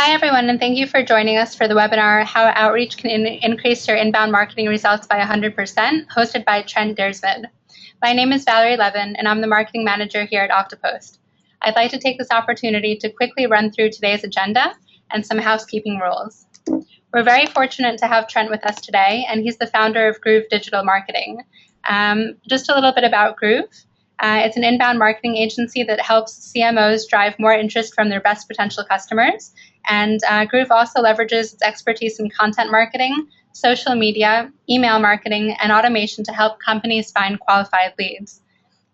Hi, everyone, and thank you for joining us for the webinar, How Outreach Can Increase Your Inbound Marketing Results by 100%, hosted by Trent Dyrsmid. My name is Valerie Levin, and I'm the Marketing Manager here at Oktopost. I'd like to take this opportunity to quickly run through today's agenda and some housekeeping rules. We're very fortunate to have Trent with us today, and he's the founder of Groove Digital Marketing. Just a little bit about Groove. It's an inbound marketing agency that helps CMOs drive more interest from their best potential customers. And Groove also leverages its expertise in content marketing, social media, email marketing, and automation to help companies find qualified leads.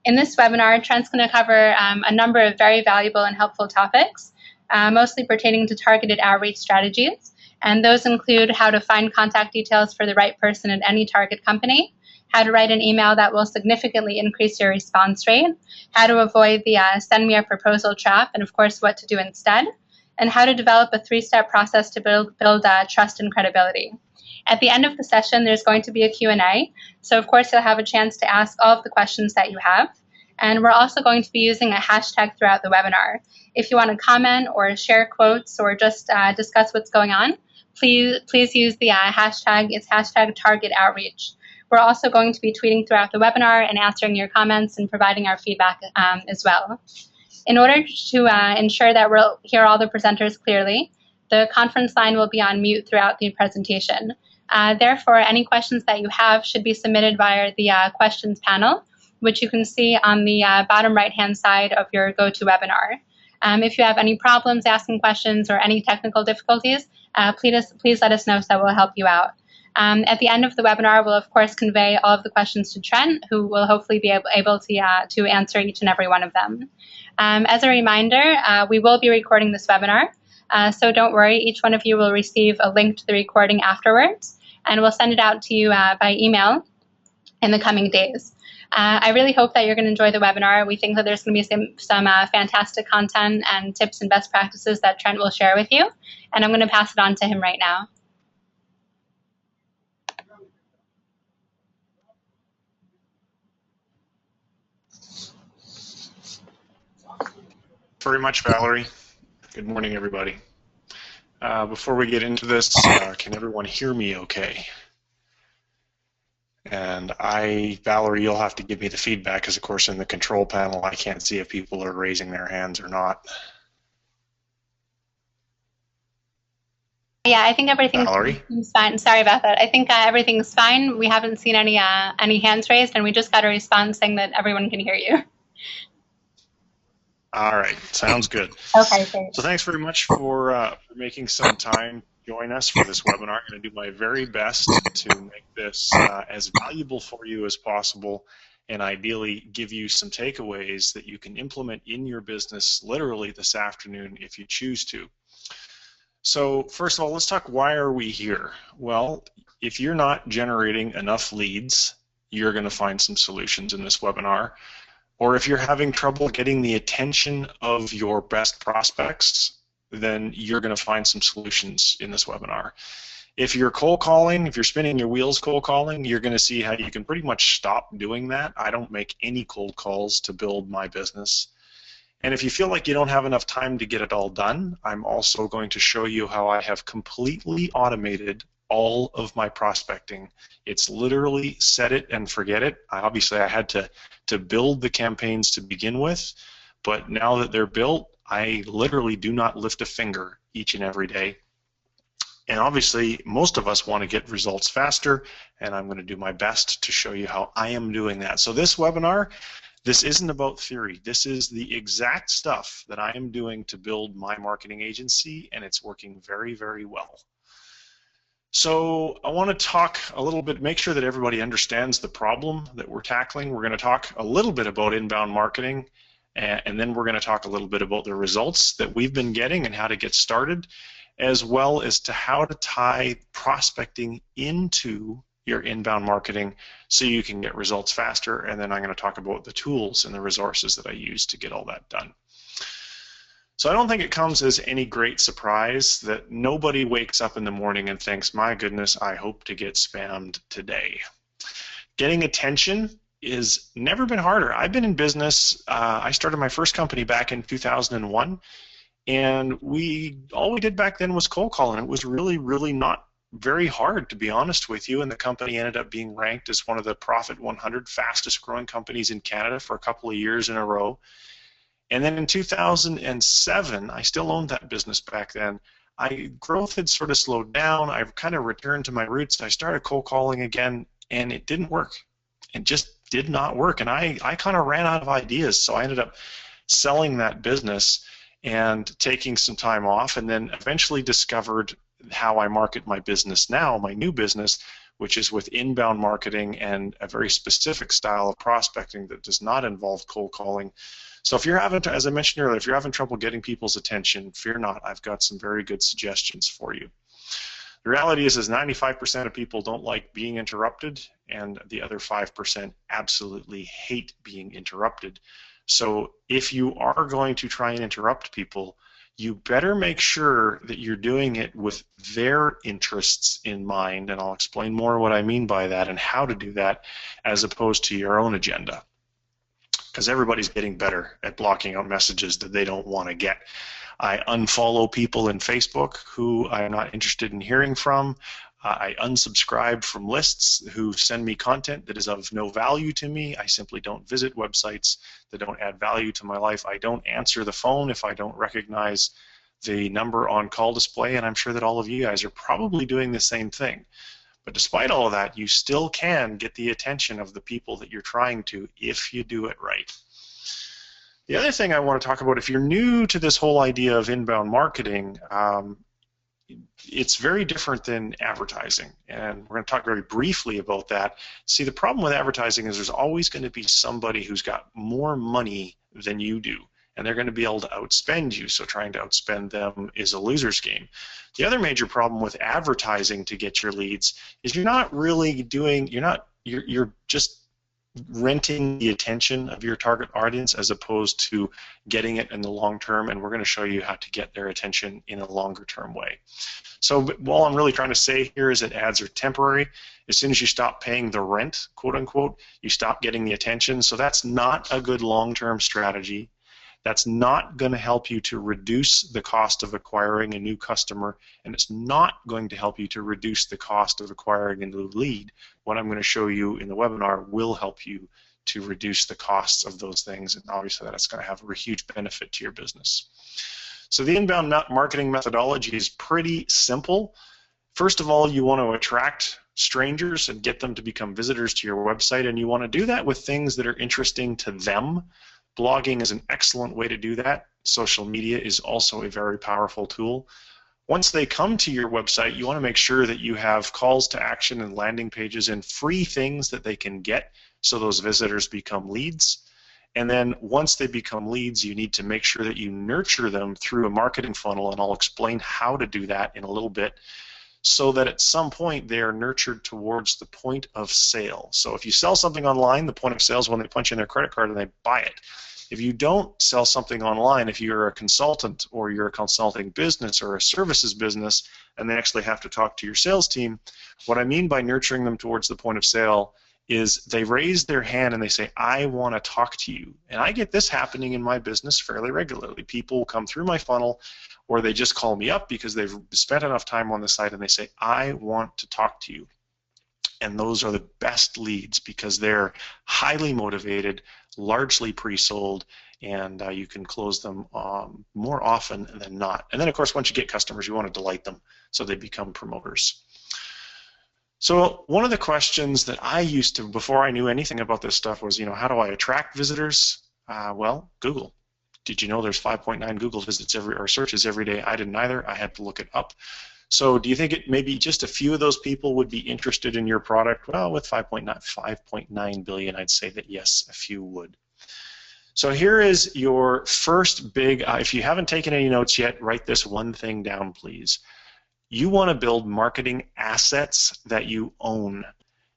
In this webinar, Trent's going to cover a number of very valuable and helpful topics, mostly pertaining to targeted outreach strategies. And those include how to find contact details for the right person at any target company, how to write an email that will significantly increase your response rate, how to avoid the send me a proposal trap, and of course what to do instead, and how to develop a 3-step process to build trust and credibility. At the end of the session, there's going to be a Q&A, so of course you'll have a chance to ask all of the questions that you have. And we're also going to be using a hashtag throughout the webinar. If you want to comment or share quotes or just discuss what's going on, please use the hashtag. It's hashtag Target Outreach. We're also going to be tweeting throughout the webinar and answering your comments and providing our feedback as well. In order to ensure that we'll hear all the presenters clearly, the conference line will be on mute throughout the presentation. Therefore, any questions that you have should be submitted via the questions panel, which you can see on the bottom right-hand side of your GoToWebinar. If you have any problems asking questions or any technical difficulties, please let us know so we'll help you out. At the end of the webinar, we'll of course convey all of the questions to Trent, who will hopefully be able to answer each and every one of them. As a reminder, we will be recording this webinar, so don't worry, each one of you will receive a link to the recording afterwards, and we'll send it out to you by email in the coming days. I really hope that you're going to enjoy the webinar. We think that there's going to be some fantastic content and tips and best practices that Trent will share with you, and I'm going to pass it on to him right now. Very much, Valerie. Good morning, everybody. Before we get into this, can everyone hear me okay? And Valerie, you'll have to give me the feedback because, of course, in the control panel, I can't see if people are raising their hands or not. Yeah, I think everything's fine. Sorry about that. I think everything's fine. We haven't seen any hands raised, and we just got a response saying that everyone can hear you. All right, sounds good. Okay, thanks. So thanks very much for making some time to join us for this webinar. I'm going to do my very best to make this as valuable for you as possible and ideally give you some takeaways that you can implement in your business literally this afternoon if you choose to. So first of all, let's talk why are we here? Well, if you're not generating enough leads, you're going to find some solutions in this webinar. Or if you're having trouble getting the attention of your best prospects, then you're going to find some solutions in this webinar. If you're cold calling, if you're spinning your wheels cold calling, you're going to see how you can pretty much stop doing that. I don't make any cold calls to build my business. And if you feel like you don't have enough time to get it all done, I'm also going to show you how I have completely automated all of my prospecting. It's literally set it and forget it. Obviously, I had to build the campaigns to begin with, but now that they're built, I literally do not lift a finger each and every day. And obviously, most of us want to get results faster, and I'm going to do my best to show you how I am doing that. So this webinar, this isn't about theory. This is the exact stuff that I am doing to build my marketing agency, and it's working very, very well. So I want to talk a little bit, make sure that everybody understands the problem that we're tackling. We're going to talk a little bit about inbound marketing, and then we're going to talk a little bit about the results that we've been getting and how to get started, as well as to how to tie prospecting into your inbound marketing so you can get results faster. And then I'm going to talk about the tools and the resources that I use to get all that done. So I don't think it comes as any great surprise that nobody wakes up in the morning and thinks, my goodness, I hope to get spammed today. Getting attention is never been harder. I've been in business, I started my first company back in 2001, And all we did back then was cold calling. It was really, really not very hard, to be honest with you, and the company ended up being ranked as one of the Profit 100 fastest growing companies in Canada for a couple of years in a row. And then in 2007, I still owned that business back then. Growth had sort of slowed down. I kind of returned to my roots. I started cold calling again, and it didn't work. It just did not work, and I kind of ran out of ideas, so I ended up selling that business and taking some time off, and then eventually discovered how I market my business now, my new business, which is with inbound marketing and a very specific style of prospecting that does not involve cold calling. So if you're having, as I mentioned earlier, if you're having trouble getting people's attention, fear not, I've got some very good suggestions for you. The reality is 95% of people don't like being interrupted, and the other 5% absolutely hate being interrupted. So if you are going to try and interrupt people, you better make sure that you're doing it with their interests in mind, and I'll explain more what I mean by that and how to do that as opposed to your own agenda. Because everybody's getting better at blocking out messages that they don't want to get. I unfollow people in Facebook who I'm not interested in hearing from. I unsubscribed from lists who send me content that is of no value to me. I simply don't visit websites that don't add value to my life. I don't answer the phone if I don't recognize the number on call display, and I'm sure that all of you guys are probably doing the same thing. But despite all of that, you still can get the attention of the people that you're trying to if you do it right. The other thing I want to talk about, if you're new to this whole idea of inbound marketing, it's very different than advertising, and we're going to talk very briefly about that. See, the problem with advertising is there's always going to be somebody who's got more money than you do, and they're going to be able to outspend you, so trying to outspend them is a loser's game. The other major problem with advertising to get your leads is you're not really doing, you're just renting the attention of your target audience as opposed to getting it in the long term, and we're going to show you how to get their attention in a longer term way. So all I'm really trying to say here is that ads are temporary. As soon as you stop paying the rent, quote unquote, you stop getting the attention. So that's not a good long-term strategy. That's not going to help you to reduce the cost of acquiring a new customer, and it's not going to help you to reduce the cost of acquiring a new lead. What I'm going to show you in the webinar will help you to reduce the costs of those things, and obviously that's going to have a huge benefit to your business. So the inbound marketing methodology is pretty simple. First of all, you want to attract strangers and get them to become visitors to your website, and you want to do that with things that are interesting to them. Blogging is an excellent way to do that. Social media is also a very powerful tool. Once they come to your website, you want to make sure that you have calls to action and landing pages and free things that they can get so those visitors become leads. And then once they become leads, you need to make sure that you nurture them through a marketing funnel, and I'll explain how to do that in a little bit, so that at some point they are nurtured towards the point of sale. So if you sell something online, the point of sale is when they punch in their credit card and they buy it. If you don't sell something online, if you're a consultant or you're a consulting business or a services business and they actually have to talk to your sales team, what I mean by nurturing them towards the point of sale is they raise their hand and they say, I want to talk to you. And I get this happening in my business fairly regularly. People will come through my funnel, or they just call me up because they've spent enough time on the site and they say, I want to talk to you. And those are the best leads because they're highly motivated, largely pre-sold, and you can close them more often than not. And then, of course, once you get customers, you want to delight them so they become promoters. So one of the questions that I used to, before I knew anything about this stuff, was, how do I attract visitors? Well, Google. Did you know there's 5.9 Google visits or searches every day? I didn't either. I had to look it up. So do you think it maybe just a few of those people would be interested in your product? Well, with 5.9 billion, I'd say that yes, a few would. So here is your first big, if you haven't taken any notes yet, write this one thing down, please. You want to build marketing assets that you own.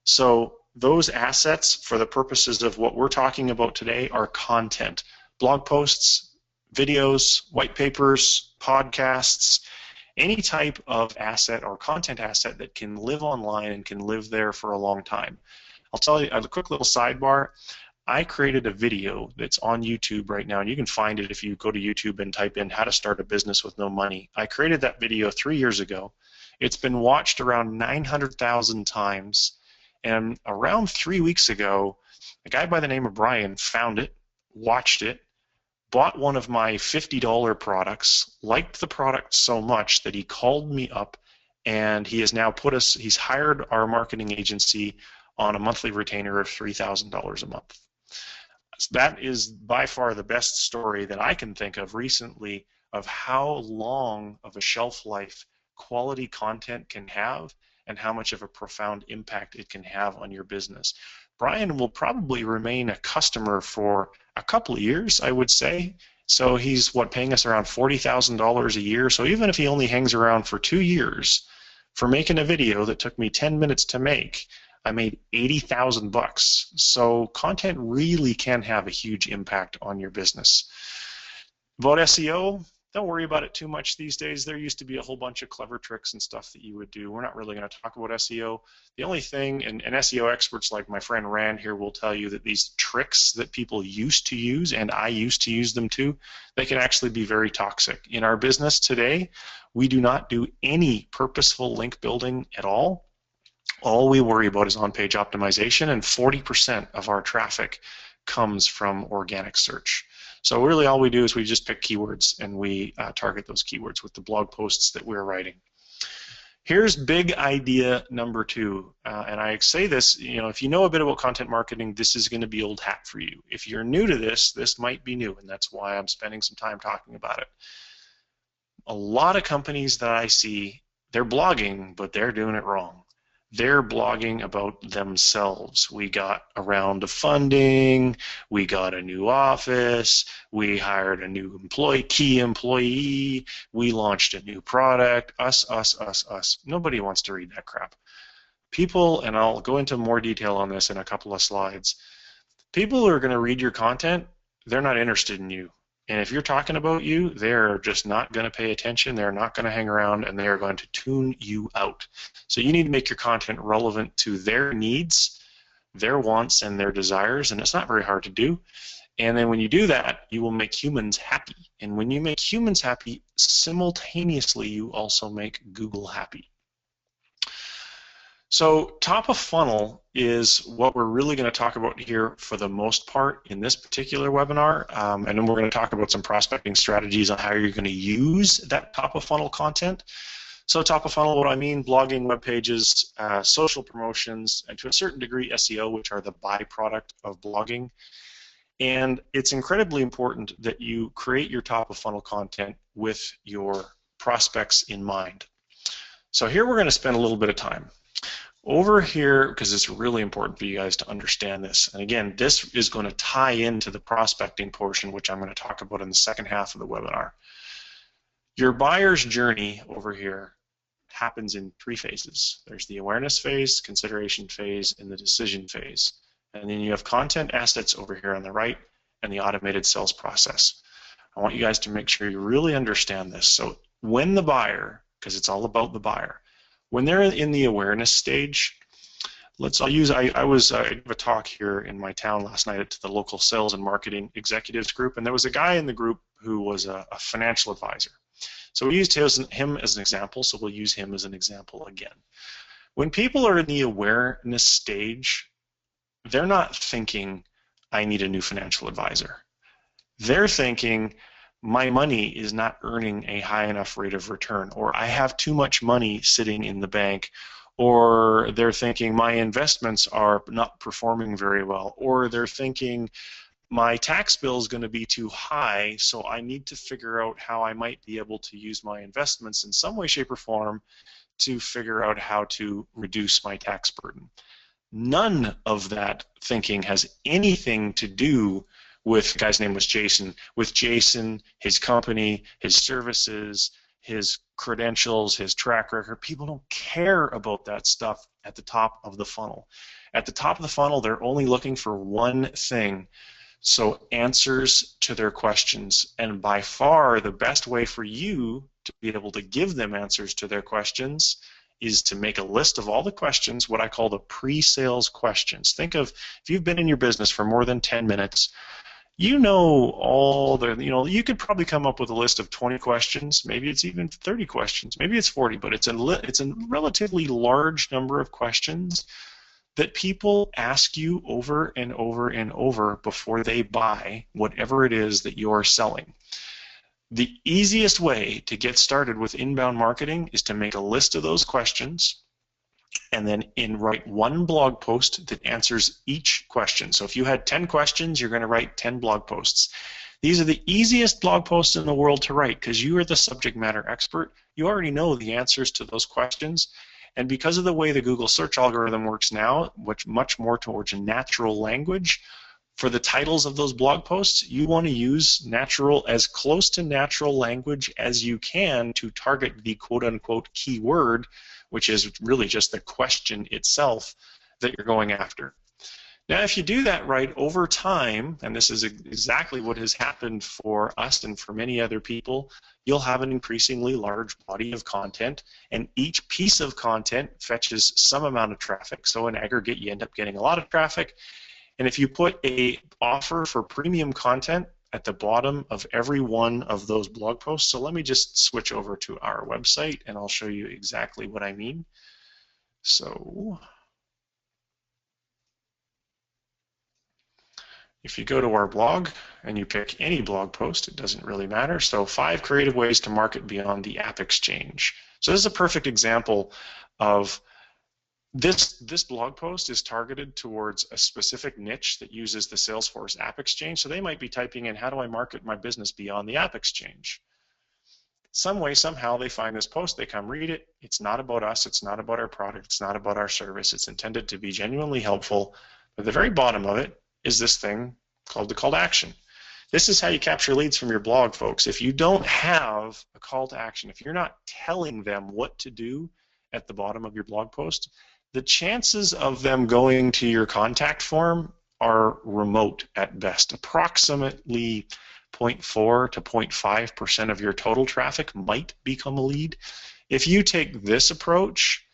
So those assets, for the purposes of what we're talking about today, are content. Blog posts, videos, white papers, podcasts, any type of asset or content asset that can live online and can live there for a long time. I'll tell you a quick little sidebar. I created a video that's on YouTube right now, and you can find it if you go to YouTube and type in how to start a business with no money. I created that video 3 years ago. It's been watched around 900,000 times, and around 3 weeks ago, a guy by the name of Brian found it, watched it, bought one of my $50 products, liked the product so much that he called me up, and he has now he's hired our marketing agency on a monthly retainer of $3,000 a month. So that is by far the best story that I can think of recently of how long of a shelf life quality content can have and how much of a profound impact it can have on your business. Brian will probably remain a customer for a couple of years, I would say. So he's paying us around $40,000 a year. So even if he only hangs around for 2 years for making a video that took me 10 minutes to make, I made 80,000 bucks. So content really can have a huge impact on your business. About SEO, don't worry about it too much these days. There used to be a whole bunch of clever tricks and stuff that you would do. We're not really going to talk about SEO. The only thing, and SEO experts like my friend Rand here will tell you that these tricks that people used to use, and I used to use them too, they can actually be very toxic. In our business today, we do not do any purposeful link building at all. All we worry about is on-page optimization, and 40% of our traffic comes from organic search. So really all we do is we just pick keywords and we target those keywords with the blog posts that we're writing. Here's big idea number 2, and I say this, if you know a bit about content marketing, this is going to be old hat for you. If you're new to this, this might be new, and that's why I'm spending some time talking about it. A lot of companies that I see, they're blogging, but they're doing it wrong. They're blogging about themselves. We got a round of funding, we got a new office, we hired a new key employee, we launched a new product, us. Nobody wants to read that crap. People, and I'll go into more detail on this in a couple of slides, people who are going to read your content, they're not interested in you. And if you're talking about you, they're just not going to pay attention, they're not going to hang around, and they are going to tune you out. So you need to make your content relevant to their needs, their wants, and their desires, and it's not very hard to do. And then when you do that, you will make humans happy. And when you make humans happy, simultaneously you also make Google happy. So top of funnel is what we're really going to talk about here for the most part in this particular webinar, and then we're going to talk about some prospecting strategies on how you're going to use that top of funnel content. So top of funnel, what I mean, blogging, web pages, social promotions, and to a certain degree SEO, which are the byproduct of blogging. And it's incredibly important that you create your top of funnel content with your prospects in mind. So here we're going to spend a little bit of time. Over here, because it's really important for you guys to understand this, and again, this is going to tie into the prospecting portion, which I'm going to talk about in the second half of the webinar. Your buyer's journey over here happens in 3 phases. There's the awareness phase, consideration phase, and the decision phase. And then you have content assets over here on the right and the automated sales process. I want you guys to make sure you really understand this. So when the buyer, because it's all about the buyer, when they're in the awareness stage, I gave a talk here in my town last night to the local sales and marketing executives group, and there was a guy in the group who was a financial advisor. So we used him as an example, so we'll use him as an example again. When people are in the awareness stage, they're not thinking, I need a new financial advisor. They're thinking, my money is not earning a high enough rate of return, or I have too much money sitting in the bank, or they're thinking my investments are not performing very well, or they're thinking my tax bill is going to be too high, so I need to figure out how I might be able to use my investments in some way, shape, or form to figure out how to reduce my tax burden. None of that thinking has anything to do with, the guy's name was Jason, with Jason, his company, his services, his credentials, his track record. People don't care about that stuff at the top of the funnel. At the top of the funnel, they're only looking for one thing, so answers to their questions. And by far, the best way for you to be able to give them answers to their questions is to make a list of all the questions, what I call the pre-sales questions. Think of, if you've been in your business for more than 10 minutes, you know all the, you could probably come up with a list of 20 questions, maybe it's even 30 questions, maybe it's 40, but it's a relatively large number of questions that people ask you over and over and over before they buy whatever it is that you're selling. The easiest way to get started with inbound marketing is to make a list of those questions and then write one blog post that answers each question. So if you had 10 questions, you're going to write 10 blog posts. These are the easiest blog posts in the world to write because you are the subject matter expert. You already know the answers to those questions. And because of the way the Google search algorithm works now, which much more towards natural language, for the titles of those blog posts, you want to use as close to natural language as you can to target the quote-unquote keyword, which is really just the question itself that you're going after. Now, if you do that right over time, and this is exactly what has happened for us and for many other people, you'll have an increasingly large body of content, and each piece of content fetches some amount of traffic. So in aggregate, you end up getting a lot of traffic. And if you put an offer for premium content at the bottom of every one of those blog posts, so let me just switch over to our website and I'll show you exactly what I mean. So if you go to our blog and you pick any blog post, it doesn't really matter. So 5 creative ways to market beyond the app exchange. So this is a perfect example of this blog post is targeted towards a specific niche that uses the Salesforce App Exchange. So they might be typing in, how do I market my business beyond the App Exchange? Some way, somehow, they find this post, they come read it. It's not about us, it's not about our product, it's not about our service. It's intended to be genuinely helpful. But at the very bottom of it is this thing called the call to action. This is how you capture leads from your blog, folks. If you don't have a call to action, if you're not telling them what to do at the bottom of your blog post, the chances of them going to your contact form are remote at best. Approximately 0.4 to 0.5% of your total traffic might become a lead. If you take this approach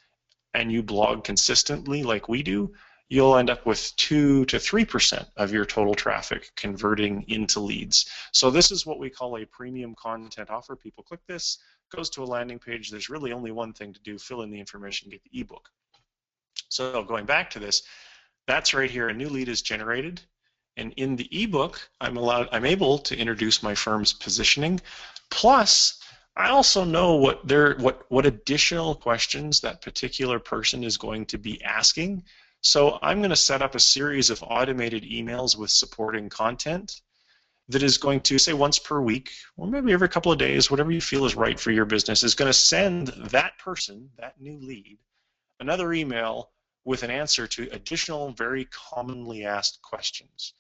and you blog consistently like we do, you'll end up with 2 to 3% of your total traffic converting into leads. So this is what we call a premium content offer. People click this, goes to a landing page. There's really only one thing to do, fill in the information, get the ebook. So going back to this, that's right here. A new lead is generated, and in the ebook, I'm able to introduce my firm's positioning. Plus, I also know what additional questions that particular person is going to be asking. So I'm going to set up a series of automated emails with supporting content that is going to, say, once per week, or maybe every couple of days, whatever you feel is right for your business, is going to send that person, that new lead, another email with an answer to additional, very commonly asked questions.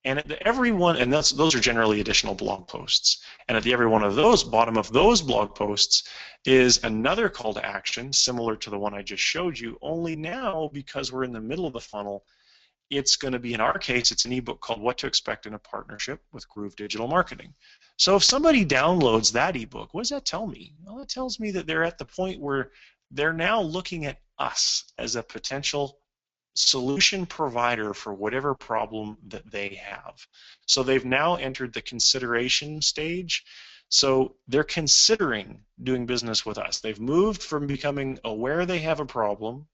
And at every one, and those are generally additional blog posts. And at the every one of those, bottom of those blog posts is another call to action, similar to the one I just showed you, only now, because we're in the middle of the funnel, it's going to be, in our case, it's an ebook called What to Expect in a Partnership with Groove Digital Marketing. So if somebody downloads that ebook, what does that tell me? Well, it tells me that they're at the point where they're now looking at us as a potential solution provider for whatever problem that they have. So they've now entered the consideration stage. So they're considering doing business with us. They've moved from becoming aware they have a problem,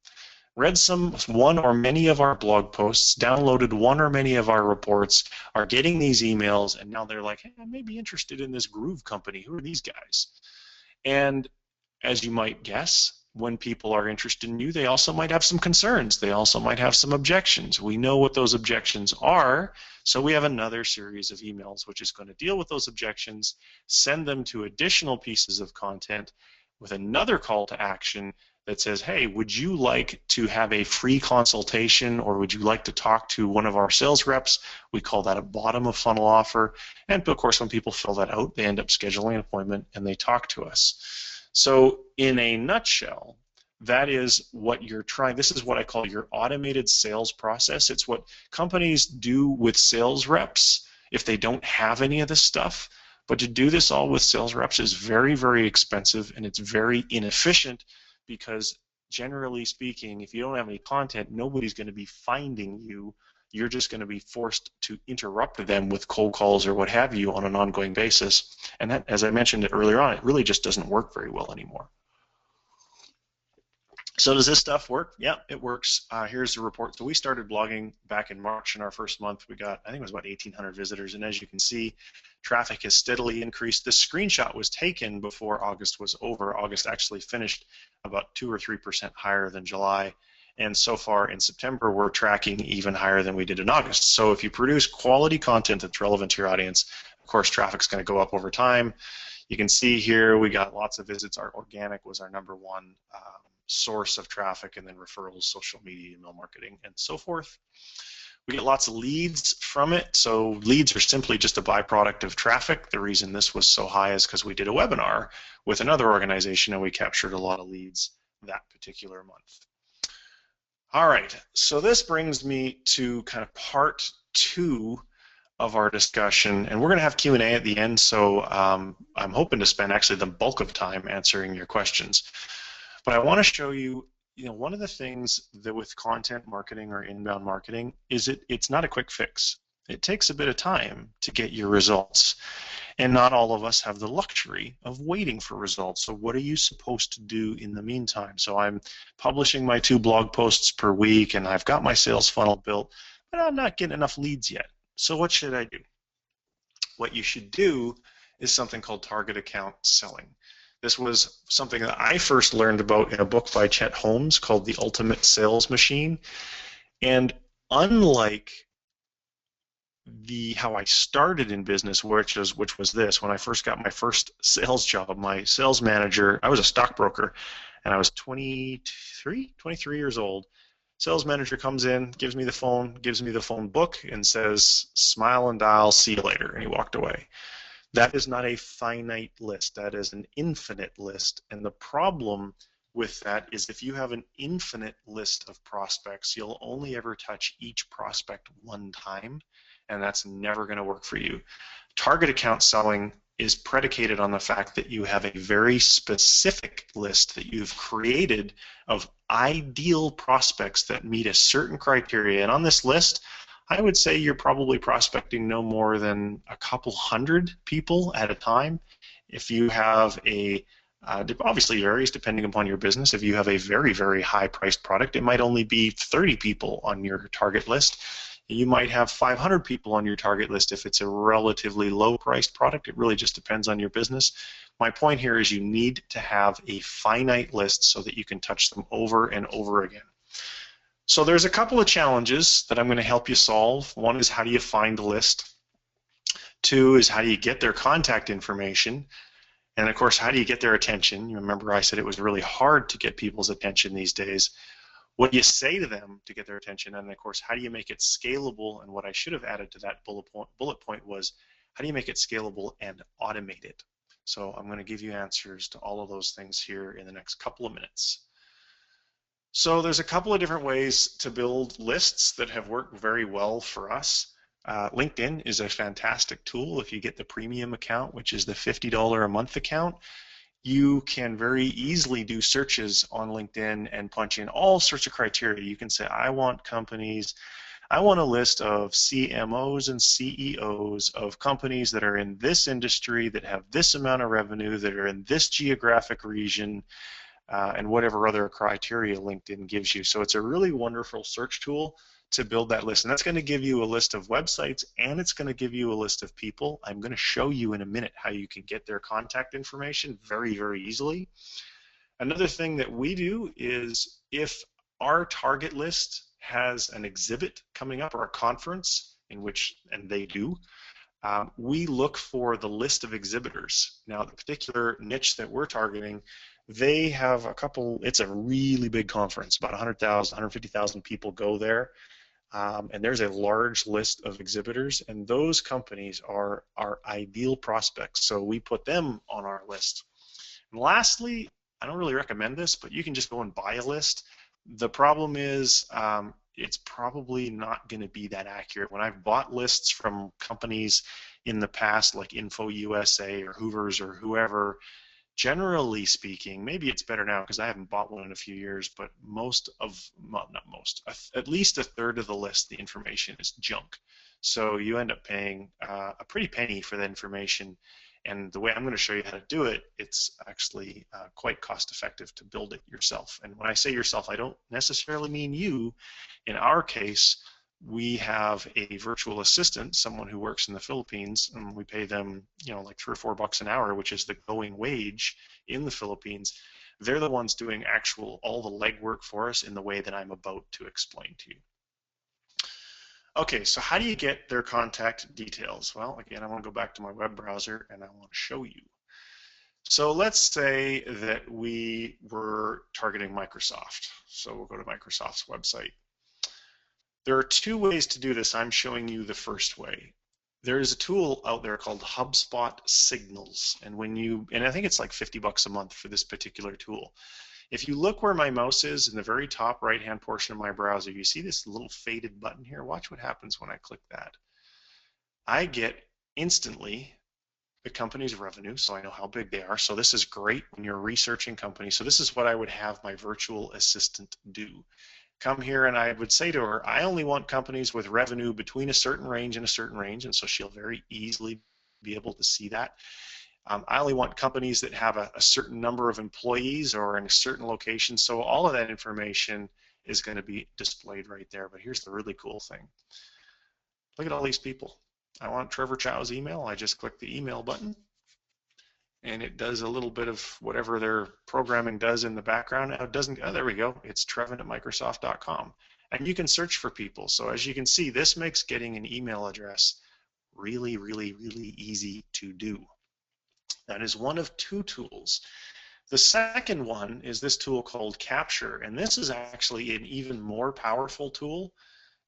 read one or many of our blog posts, downloaded one or many of our reports, are getting these emails, and now they're like, hey, I may be interested in this Groove company. Who are these guys? And as you might guess, when people are interested in you, they also might have some concerns. They also might have some objections. We know what those objections are, so we have another series of emails which is going to deal with those objections, send them to additional pieces of content with another call to action that says, hey, would you like to have a free consultation, or would you like to talk to one of our sales reps? We call that a bottom of funnel offer. And of course, when people fill that out, they end up scheduling an appointment and they talk to us. So in a nutshell, that is what you're trying. This is what I call your automated sales process. It's what companies do with sales reps if they don't have any of this stuff. But to do this all with sales reps is very, very expensive, and it's very inefficient because generally speaking, if you don't have any content, nobody's going to be finding you. You're just going to be forced to interrupt them with cold calls or what have you on an ongoing basis. And that, as I mentioned earlier on, it really just doesn't work very well anymore. So does this stuff work? Yeah, it works. Here's the report. So we started blogging back in March. In our first month, we got, I think it was about 1,800 visitors. And as you can see, traffic has steadily increased. This screenshot was taken before August was over. August actually finished about 2 or 3% higher than July. And so far in September, we're tracking even higher than we did in August. So if you produce quality content that's relevant to your audience, of course, traffic's going to go up over time. You can see here we got lots of visits. Our organic was our #1 source of traffic, and then referrals, social media, email marketing, and so forth. We get lots of leads from it. So leads are simply just a byproduct of traffic. The reason this was so high is because we did a webinar with another organization and we captured a lot of leads that particular month. All right, so this brings me to kind of part 2 of our discussion, and we're going to have Q&A at the end, so I'm hoping to spend actually the bulk of time answering your questions. But I want to show you, one of the things that with content marketing or inbound marketing is it's not a quick fix. It takes a bit of time to get your results. And not all of us have the luxury of waiting for results. So what are you supposed to do in the meantime? So I'm publishing my 2 blog posts per week, and I've got my sales funnel built, but I'm not getting enough leads yet. So what should I do? What you should do is something called target account selling. This was something that I first learned about in a book by Chet Holmes called The Ultimate Sales Machine. And unlike how I started in business, which was this, when I first got my first sales job, my sales manager, I was a stockbroker, and I was 23 years old. Sales manager comes in, gives me the phone book, and says, "Smile and dial, see you later," and he walked away. That is not a finite list. That is an infinite list. And the problem with that is if you have an infinite list of prospects, you'll only ever touch each prospect one time, and that's never going to work for you. Target account selling is predicated on the fact that you have a very specific list that you've created of ideal prospects that meet a certain criteria. And on this list, I would say you're probably prospecting no more than a couple hundred people at a time. If you have obviously varies depending upon your business. If you have a very, very high-priced product, it might only be 30 people on your target list. You might have 500 people on your target list if it's a relatively low-priced product. It really just depends on your business. My point here is you need to have a finite list so that you can touch them over and over again. So there's a couple of challenges that I'm going to help you solve. One is how do you find the list? 2 is how do you get their contact information? And of course, how do you get their attention? You remember I said it was really hard to get people's attention these days. What do you say to them to get their attention? And of course, how do you make it scalable? And what I should have added to that bullet point was how do you make it scalable and automate it? So I'm going to give you answers to all of those things here in the next couple of minutes. So there's a couple of different ways to build lists that have worked very well for us. LinkedIn is a fantastic tool. If you get the premium account, which is the $50 a month account, you can very easily do searches on LinkedIn and punch in all sorts of criteria. You can say, I want a list of CMOs and CEOs of companies that are in this industry, that have this amount of revenue, that are in this geographic region, and whatever other criteria LinkedIn gives you. So it's a really wonderful search tool to build that list. And that's going to give you a list of websites, and it's going to give you a list of people. I'm going to show you in a minute how you can get their contact information very, very easily. Another thing that we do is if our target list has an exhibit coming up or a conference, and they do, we look for the list of exhibitors. Now, the particular niche that we're targeting, they have it's a really big conference, about 100,000, 150,000 people go there. And there's a large list of exhibitors, and those companies are our ideal prospects, so we put them on our list. And lastly, I don't really recommend this, but you can just go and buy a list. The problem is it's probably not going to be that accurate. When I've bought lists from companies in the past, like Info USA or Hoovers or whoever, Generally speaking, maybe it's better now because I haven't bought one in a few years, but well, not most, at least a third of the list, the information is junk. So you end up paying a pretty penny for that information. And the way I'm going to show you how to do it, it's actually quite cost effective to build it yourself. And when I say yourself, I don't necessarily mean you. In our case, we have a virtual assistant, someone who works in the Philippines, and we pay them, like $3 or $4 an hour, which is the going wage in the Philippines. They're the ones doing all the legwork for us in the way that I'm about to explain to you. Okay, so how do you get their contact details? Well, again, I want to go back to my web browser and I want to show you. So let's say that we were targeting Microsoft. So we'll go to Microsoft's website. There are two ways to do this. I'm showing you the first way. There is a tool out there called HubSpot Signals, and I think it's like $50 a month for this particular tool. If you look where my mouse is in the very top right-hand portion of my browser, you see this little faded button here. Watch what happens when I click that. I get instantly the company's revenue, so I know how big they are. So this is great when you're researching companies. So this is what I would have my virtual assistant do. Come here and I would say to her, I only want companies with revenue between a certain range and a certain range, and so she'll very easily be able to see that. I only want companies that have a certain number of employees or in a certain location, so all of that information is going to be displayed right there. But here's the really cool thing. Look at all these people. I want Trevor Chow's email. I just click the email button, and it does a little bit of whatever their programming does in the background. Now it doesn't, there we go. It's trevin@microsoft.com. And you can search for people. So as you can see, this makes getting an email address really, really, really easy to do. That is one of two tools. The second one is this tool called Capture, and this is actually an even more powerful tool.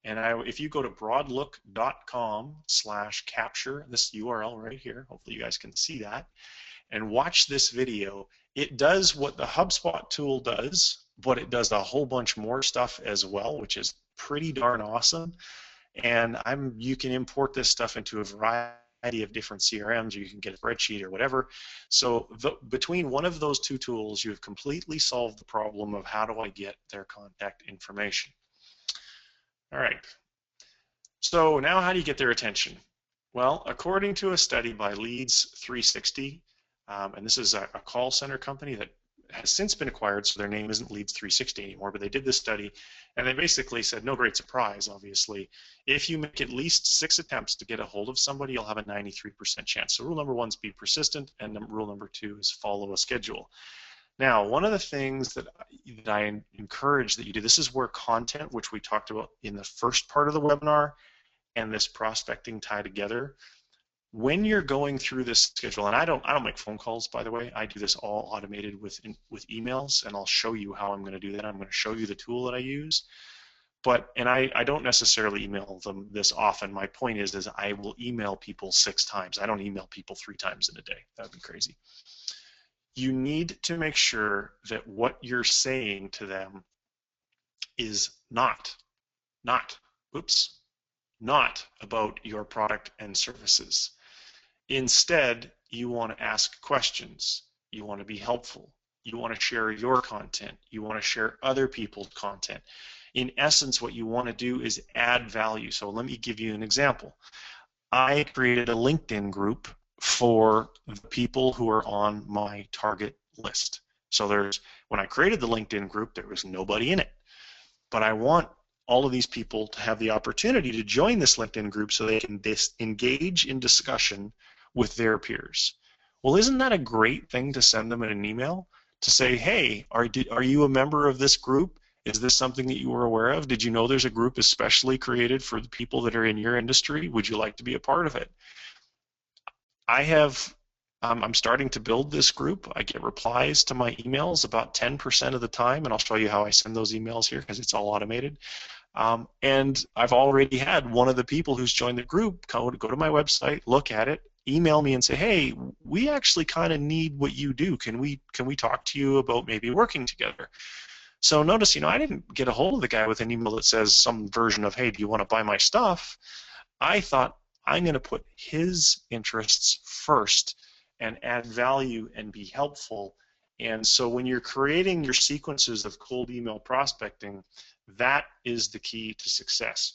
And if you go to broadlook.com/capture, this URL right here, hopefully you guys can see that, and watch this video, it does what the HubSpot tool does, but it does a whole bunch more stuff as well, which is pretty darn awesome. And you can import this stuff into a variety of different CRMs, or you can get a spreadsheet or whatever. So between one of those two tools, you've completely solved the problem of how do I get their contact information. All right. So now how do you get their attention? Well, according to a study by Leads 360, and this is a call center company that has since been acquired, so their name isn't Leads 360 anymore, but they did this study, and they basically said, no great surprise, obviously, if you make at least 6 attempts to get a hold of somebody, you'll have a 93% chance. So rule number 1 is be persistent, and rule number 2 is follow a schedule. Now, one of the things that I encourage that you do, this is where content, which we talked about in the first part of the webinar, and this prospecting tie together. When you're going through this schedule, and I don't make phone calls, by the way. I do this all automated with emails, and I'll show you how I'm going to do that. I'm going to show you the tool that I use. And I don't necessarily email them this often. My point is I will email people 6 times. I don't email people 3 times in a day. That would be crazy. You need to make sure that what you're saying to them is not about your product and services. Instead, you want to ask questions. You want to be helpful. You want to share your content. You want to share other people's content. In essence, what you want to do is add value. So let me give you an example. I created a LinkedIn group for the people who are on my target list. So when I created the LinkedIn group, there was nobody in it. But I want all of these people to have the opportunity to join this LinkedIn group so they can engage in discussion with their peers. Well, isn't that a great thing to send them in an email to say, hey, are you a member of this group? Is this something that you were aware of? Did you know there's a group especially created for the people that are in your industry? Would you like to be a part of it? I'm starting to build this group. I get replies to my emails about 10% of the time, and I'll show you how I send those emails here because it's all automated. And I've already had one of the people who's joined the group go to my website, look at it, email me and say, hey, we actually kind of need what you do. Can we talk to you about maybe working together? So notice, I didn't get a hold of the guy with an email that says some version of, hey, do you want to buy my stuff? I thought, I'm going to put his interests first, and add value and be helpful. And so when you're creating your sequences of cold email prospecting, that is the key to success.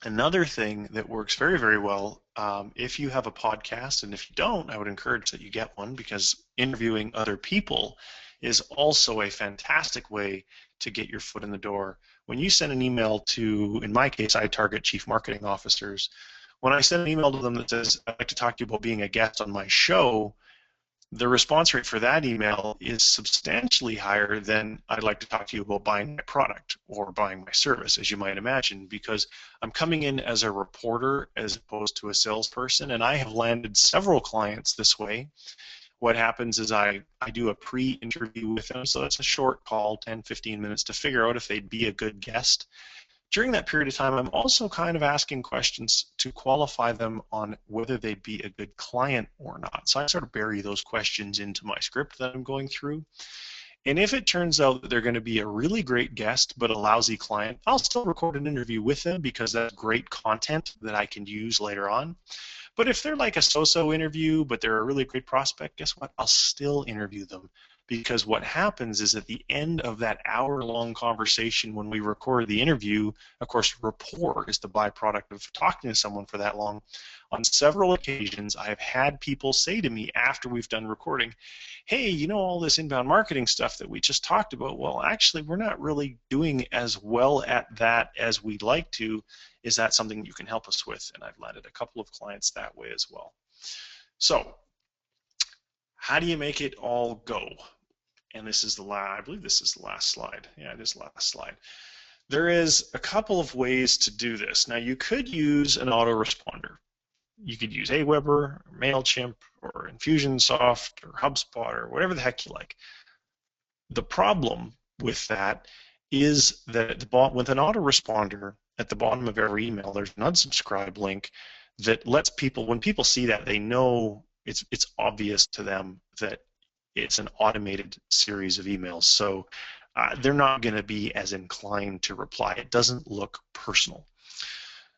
Another thing that works very, very well, if you have a podcast, and if you don't, I would encourage that you get one, because interviewing other people is also a fantastic way to get your foot in the door. When you send an email to, in my case, I target chief marketing officers. When I send an email to them that says, I'd like to talk to you about being a guest on my show, the response rate for that email is substantially higher than I'd like to talk to you about buying my product or buying my service, as you might imagine, because I'm coming in as a reporter as opposed to a salesperson, and I have landed several clients this way. What happens is I do a pre-interview with them, so it's a short call, 10, 15 minutes, to figure out if they'd be a good guest. During that period of time, I'm also kind of asking questions to qualify them on whether they'd be a good client or not. So I sort of bury those questions into my script that I'm going through. And if it turns out that they're going to be a really great guest but a lousy client, I'll still record an interview with them, because that's great content that I can use later on. But if they're like a so-so interview but they're a really great prospect, guess what? I'll still interview them. Because what happens is at the end of that hour-long conversation when we record the interview, of course, rapport is the byproduct of talking to someone for that long. On several occasions, I've had people say to me after we've done recording, hey, you know, all this inbound marketing stuff that we just talked about, well, actually, we're not really doing as well at that as we'd like to. Is that something you can help us with? And I've landed a couple of clients that way as well. So, how do you make it all go? And this is the last, I believe this is the last slide. Yeah, it is the last slide. There is a couple of ways to do this. Now, you could use an autoresponder. You could use Aweber, or MailChimp, or Infusionsoft, or HubSpot, or whatever the heck you like. The problem with that is that with an autoresponder, at the bottom of every email, there's an unsubscribe link that lets people, when people see that, they know it's obvious to them that it's an automated series of emails. So they're not going to be as inclined to reply. It doesn't look personal.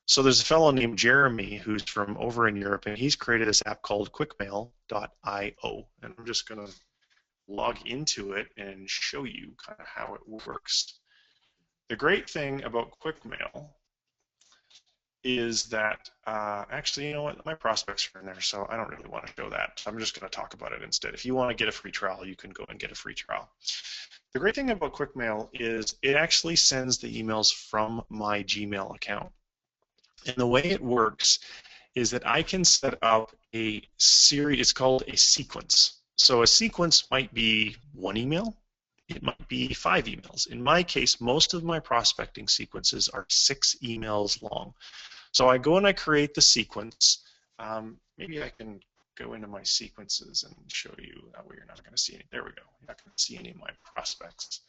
So there's a fellow named Jeremy who's from over in Europe, and he's created this app called quickmail.io. And I'm just going to log into it and show you kind of how it works. The great thing about Quickmail is that, actually, you know what, my prospects are in there, so I don't really want to show that. I'm just going to talk about it instead. If you want to get a free trial, you can go and get a free trial. The great thing about Quickmail is it actually sends the emails from my Gmail account. And the way it works is that I can set up a series, it's called a sequence. So a sequence might be one email, it might be 5 emails. In my case, most of my prospecting sequences are 6 emails long. So I go and I create the sequence. Maybe I can go into my sequences and show you. That way you're not going to see any. There we go. You're not going to see any of my prospects.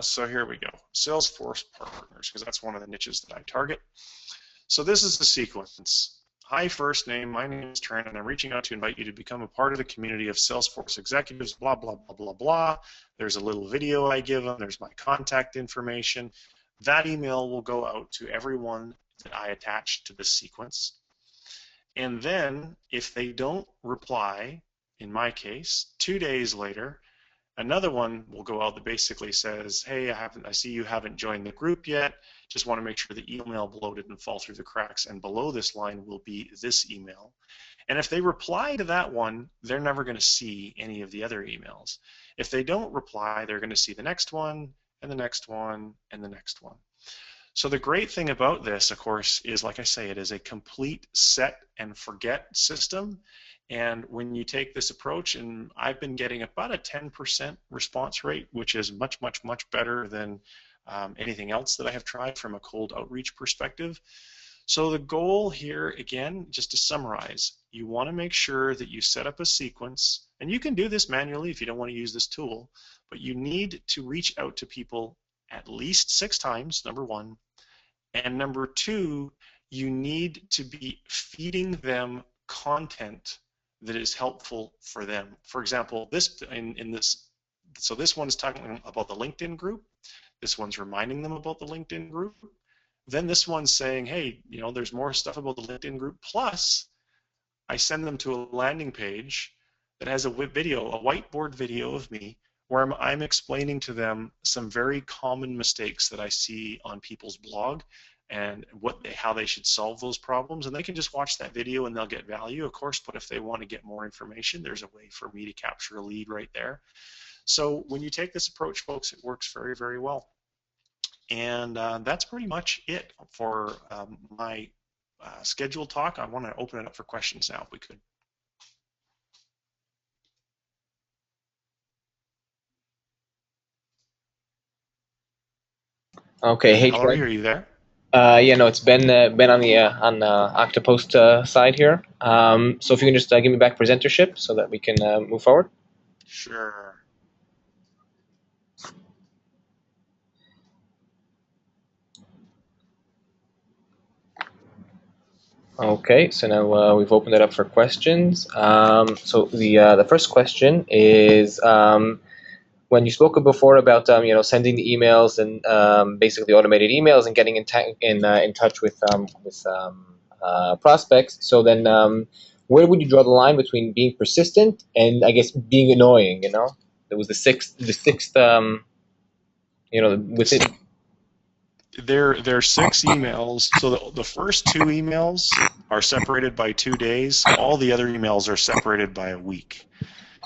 So here we go. Salesforce partners, because that's one of the niches that I target. So this is the sequence. Hi, first name. My name is Trent, and I'm reaching out to invite you to become a part of the community of Salesforce executives, blah, blah, blah, blah, blah. There's a little video I give them. There's my contact information. That email will go out to everyone that I attach to this sequence. And then if they don't reply, in my case, 2 days later, another one will go out that basically says, hey, I see you haven't joined the group yet. Just want to make sure the email below didn't fall through the cracks. And below this line will be this email. And if they reply to that one, they're never going to see any of the other emails. If they don't reply, they're going to see the next one, and the next one, and the next one. So the great thing about this, of course, is, like I say, it is a complete set and forget system. And when you take this approach, and I've been getting about a 10% response rate, which is much, much, much better than anything else that I have tried from a cold outreach perspective. So the goal here, again, just to summarize, you want to make sure that you set up a sequence, and you can do this manually if you don't want to use this tool, but you need to reach out to people at least 6 times, number one, and number 2, you need to be feeding them content that is helpful for them. For example, this one is talking about the LinkedIn group. This one's reminding them about the LinkedIn group. Then this one's saying, hey, you know, there's more stuff about the LinkedIn group. Plus, I send them to a landing page that has a video, a whiteboard video of me, where I'm explaining to them some very common mistakes that I see on people's blog and how they should solve those problems. And they can just watch that video and they'll get value, of course, but if they want to get more information, there's a way for me to capture a lead right there. So when you take this approach, folks, it works very, very well. And that's pretty much it for my scheduled talk. I want to open it up for questions now, if we could. Okay, hey Valerie, Trent. are you there? Yeah, no, it's Ben on the Oktopost side here. So if you can just give me back presentership so that we can move forward. Sure. Okay, so now we've opened it up for questions. So the first question is when you spoke before about sending the emails and basically automated emails and getting in touch with prospects. So then where would you draw the line between being persistent and I guess being annoying? There was the sixth within. There are 6 emails. So the first 2 emails are separated by 2 days. All the other emails are separated by a week.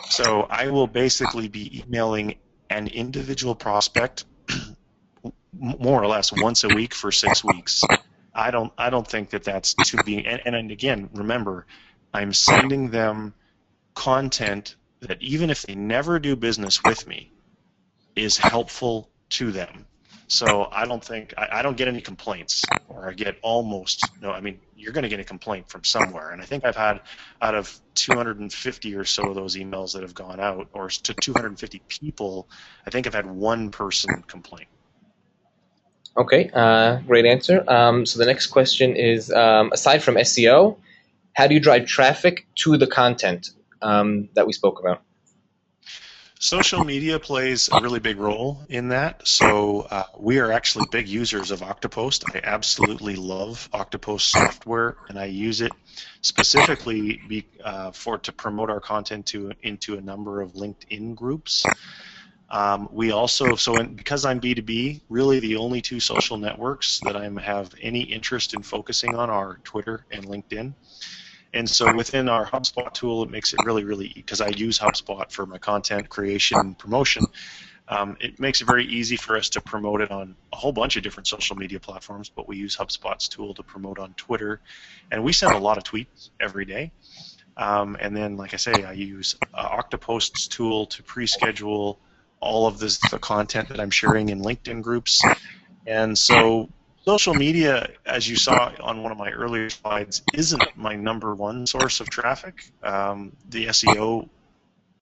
So I will basically be emailing an individual prospect more or less once a week for 6 weeks. I don't think that that's too being. And again, remember, I'm sending them content that even if they never do business with me, is helpful to them. So I don't get any complaints, or I get almost no. I mean, you're going to get a complaint from somewhere, and I think I've had out of 250 or so of those emails that have gone out, or to 250 people, I think I've had one person complain. Okay, great answer. So the next question is, aside from SEO, how do you drive traffic to the content that we spoke about? Social media plays a really big role in that. So we are actually big users of Oktopost. I absolutely love Oktopost software, and I use it specifically to promote our content into a number of LinkedIn groups. We also, because I'm B2B, really the only 2 social networks that I have any interest in focusing on are Twitter and LinkedIn. And so within our HubSpot tool, it makes it really, really, because I use HubSpot for my content creation and promotion, it makes it very easy for us to promote it on a whole bunch of different social media platforms, but we use HubSpot's tool to promote on Twitter. And we send a lot of tweets every day. And then, like I say, I use Oktopost's tool to pre-schedule all of the content that I'm sharing in LinkedIn groups. And so social media, as you saw on one of my earlier slides, isn't my #1 source of traffic. The SEO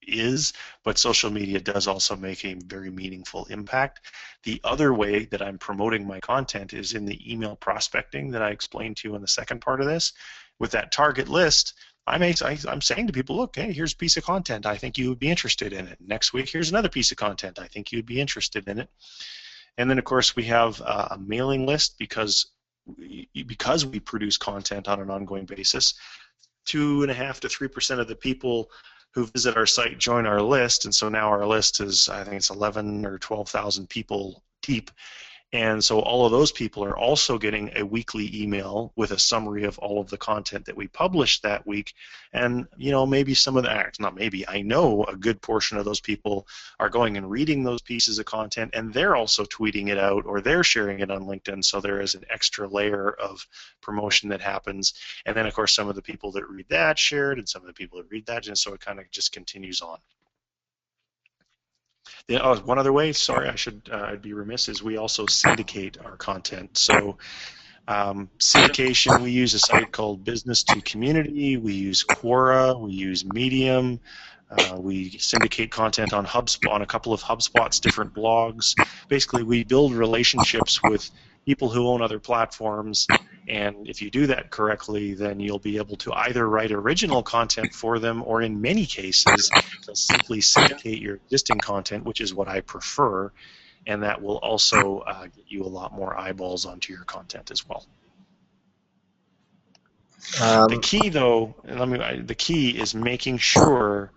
is, but social media does also make a very meaningful impact. The other way that I'm promoting my content is in the email prospecting that I explained to you in the second part of this. With that target list, I'm saying to people, look, hey, here's a piece of content. I think you would be interested in it. Next week, here's another piece of content. I think you'd be interested in it. And then, of course, we have a mailing list because we produce content on an ongoing basis. 2.5% to 3% of the people who visit our site join our list, and so now our list is, I think it's 11 or 12,000 people deep. And so all of those people are also getting a weekly email with a summary of all of the content that we published that week. And, maybe some of the, not maybe, I know a good portion of those people are going and reading those pieces of content, and they're also tweeting it out or they're sharing it on LinkedIn. So there is an extra layer of promotion that happens. And then, of course, some of the people that read that shared, and some of the people that read that, and so it kind of just continues on. One other way, sorry, I'd be remiss, is we also syndicate our content. So syndication, we use a site called Business to Community, we use Quora, we use Medium, we syndicate content on HubSpot, on a couple of HubSpot's different blogs. Basically, we build relationships with people who own other platforms, and if you do that correctly, then you'll be able to either write original content for them, or in many cases, simply syndicate your existing content, which is what I prefer, and that will also get you a lot more eyeballs onto your content as well. The key, though, the key is making sure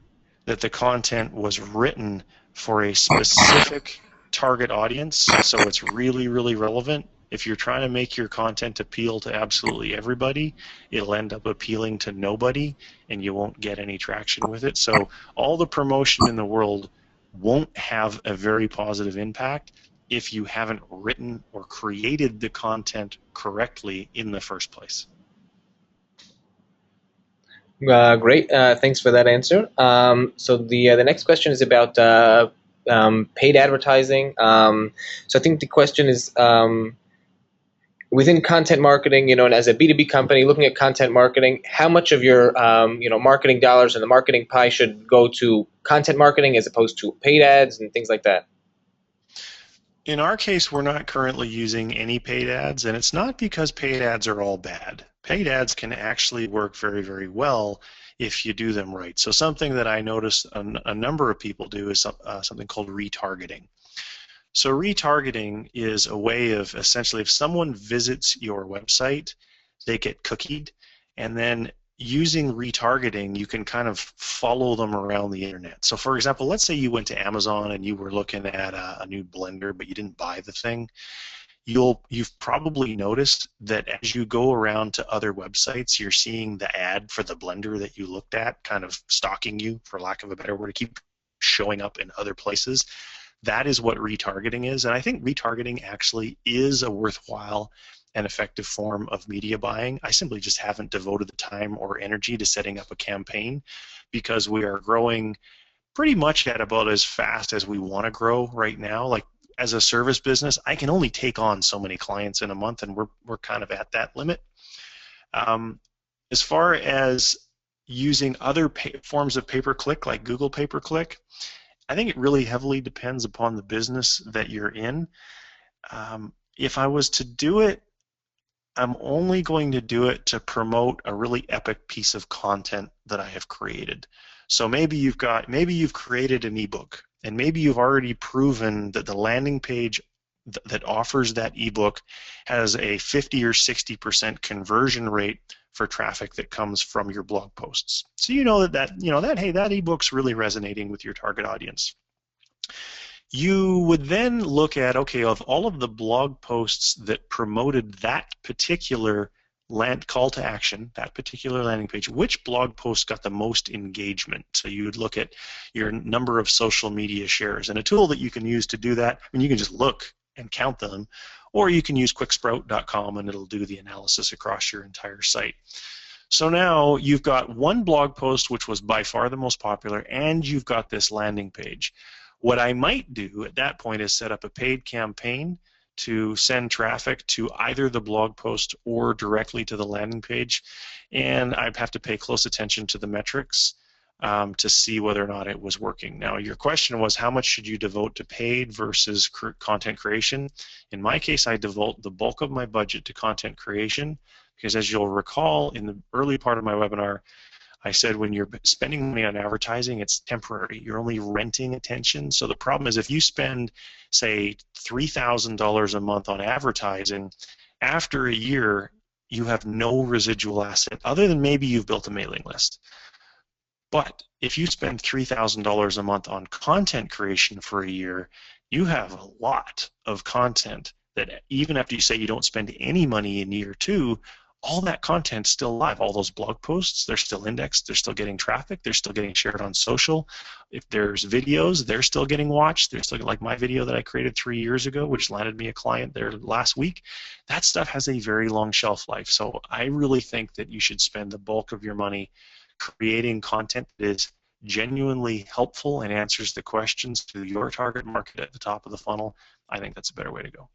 that the content was written for a specific target audience, so it's really, really relevant. If you're trying to make your content appeal to absolutely everybody, it'll end up appealing to nobody, and you won't get any traction with it. So all the promotion in the world won't have a very positive impact if you haven't written or created the content correctly in the first place. Great. Thanks for that answer. So the next question is about paid advertising. So I think the question is within content marketing, and as a B2B company looking at content marketing, how much of your marketing dollars in the marketing pie should go to content marketing as opposed to paid ads and things like that? In our case, we're not currently using any paid ads, and it's not because paid ads are all bad. Paid ads can actually work very, very well if you do them right. So something that I notice a number of people do is something called retargeting. So retargeting is a way of essentially, if someone visits your website, they get cookied, and then using retargeting, you can kind of follow them around the internet. So for example, let's say you went to Amazon and you were looking at a new blender, but you didn't buy the thing. You've probably noticed that as you go around to other websites, you're seeing the ad for the blender that you looked at kind of stalking you, for lack of a better word, to keep showing up in other places. That is what retargeting is, and I think retargeting actually is a worthwhile and effective form of media buying. I simply just haven't devoted the time or energy to setting up a campaign because we are growing pretty much at about as fast as we want to grow right now. Like as a service business, I can only take on so many clients in a month, and we're kind of at that limit. As far as using other forms of pay-per-click like Google pay-per-click, I think it really heavily depends upon the business that you're in. If I was to do it, I'm only going to do it to promote a really epic piece of content that I have created. So maybe you've created an ebook, and maybe you've already proven that the landing page that offers that ebook has a 50 or 60% conversion rate for traffic that comes from your blog posts. So you know that hey, that ebook's really resonating with your target audience. You would then look at, okay, of all of the blog posts that promoted that particular call to action, that particular landing page, which blog post got the most engagement? So you would look at your number of social media shares. And a tool that you can use to do that, I mean, you can just look and count them, or you can use quicksprout.com and it'll do the analysis across your entire site. So now you've got one blog post which was by far the most popular, and you've got this landing page. What I might do at that point is set up a paid campaign to send traffic to either the blog post or directly to the landing page, and I'd have to pay close attention to the metrics to see whether or not it was working. Now, your question was how much should you devote to paid versus content creation? In my case, I devote the bulk of my budget to content creation because, as you'll recall in the early part of my webinar, I said when you're spending money on advertising, it's temporary. You're only renting attention. So the problem is if you spend, say, $3,000 a month on advertising, after a year, you have no residual asset other than maybe you've built a mailing list. But if you spend $3,000 a month on content creation for a year, you have a lot of content that even after you say you don't spend any money in year two, all that content's still live. All those blog posts, they're still indexed, they're still getting traffic, they're still getting shared on social. If there's videos, they're still getting watched. They're still, like my video that I created 3 years ago, which landed me a client there last week. That stuff has a very long shelf life. So I really think that you should spend the bulk of your money creating content that is genuinely helpful and answers the questions to your target market at the top of the funnel. I think that's a better way to go.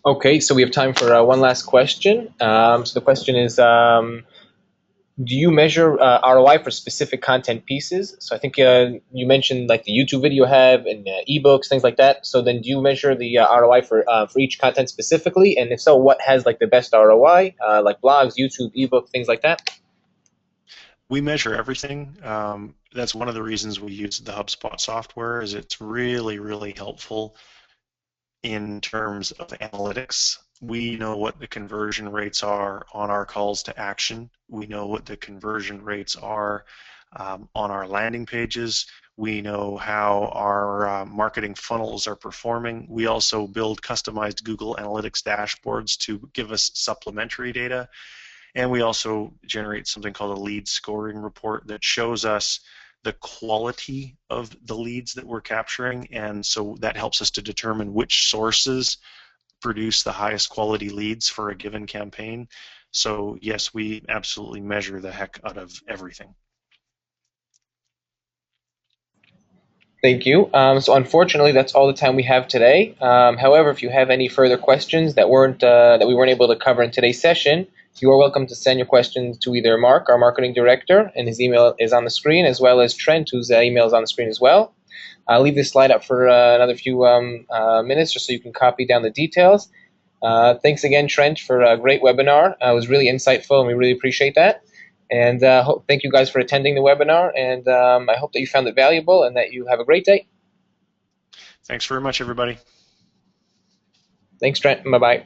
Okay, so we have time for one last question. So the question is, do you measure ROI for specific content pieces? So I think you mentioned like the YouTube video you have and ebooks, things like that. So then do you measure the ROI for each content specifically? And if so, what has like the best ROI, like blogs, YouTube, ebook, things like that? We measure everything. That's one of the reasons we use the HubSpot software, is it's really, really helpful in terms of analytics We know what the conversion rates are on our calls to action. We know what the conversion rates are on our landing pages. We know how our marketing funnels are performing. We also build customized Google Analytics dashboards to give us supplementary data. And we also generate something called a lead scoring report that shows us the quality of the leads that we're capturing. And so that helps us to determine which sources produce the highest quality leads for a given campaign. So yes, we absolutely measure the heck out of everything. Thank you. So unfortunately, that's all the time we have today. However, if you have any further questions that we weren't able to cover in today's session, you are welcome to send your questions to either Mark, our marketing director, and his email is on the screen, as well as Trent, whose email is on the screen as well. I'll leave this slide up for another few minutes just so you can copy down the details. Thanks again, Trent, for a great webinar. It was really insightful, and we really appreciate that. And thank you guys for attending the webinar, and I hope that you found it valuable and that you have a great day. Thanks very much, everybody. Thanks, Trent. Bye-bye.